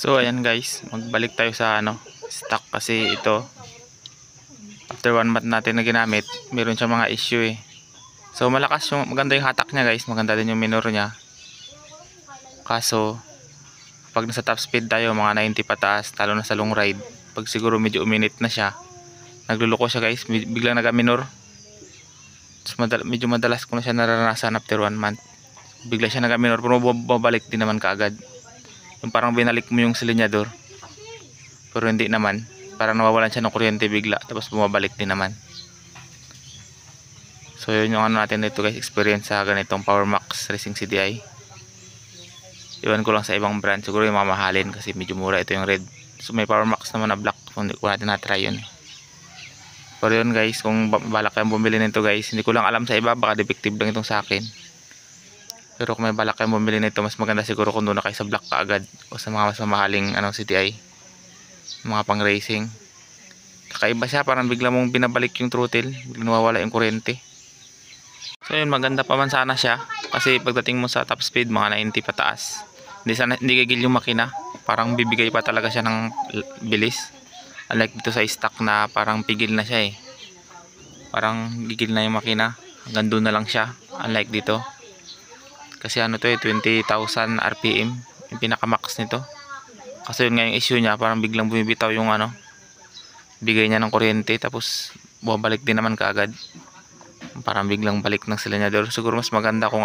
So ayan guys, magbalik tayo sa stock kasi ito after 1 month natin na ginamit, meron siyang mga issue eh. So malakas yung, maganda yung hatak niya guys, maganda din yung minor niya. Kaso pag nasa top speed tayo, mga 90 pataas, talo na sa long ride, pag siguro medyo uminit na siya, nagluloko siya guys, biglang naga-minor. Medyo madalas ko na siya naranasan after 1 month. Bigla siya naga-minor pero babalik din naman kaagad. Yung parang binalik mo yung silinyador pero hindi naman, parang nawawalan siya ng kuryente bigla tapos bumabalik din naman. So yun yung natin dito guys, experience sa ganitong Power Max Racing CDI. Iwan ko lang sa ibang brand, siguro yung mamahalin kasi medyo mura ito yung red. So may Power Max naman na black, kung natin na-try yun. Pero yun guys, kung balak kayong bumili nito guys, hindi ko lang alam sa iba, baka defective lang itong sa akin. Pero kung may balak kayong bumili nito, mas maganda siguro kung doon na kayo sa black kaagad o sa mga mas mamahaling CDI, mga pang racing. Kakaiba siya, parang bigla mong binabalik yung throttle, bigla nawawala yung kuryente. So yun, maganda pa man sana siya kasi pagdating mo sa top speed mga 90 pataas, hindi gigil yung makina, parang bibigay pa talaga siya ng bilis. Unlike dito sa stock na parang pigil na siya eh, parang gigil na yung makina, hanggang doon na lang siya. Unlike dito kasi to eh, 20,000 RPM yung pinaka-max nito. Kasi yun nga yung issue niya, parang biglang bumibitaw yung bigay niya ng kuryente tapos bumabalik din naman kaagad. Parang biglang balik ng silinyador. Siguro mas maganda kung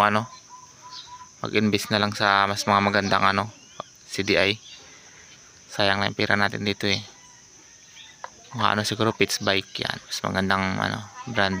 mag-invest na lang sa mas mga magandang CDI. Sayang na yung pera natin dito eh. Kung siguro Pitts Bike yan, mas magandang brand.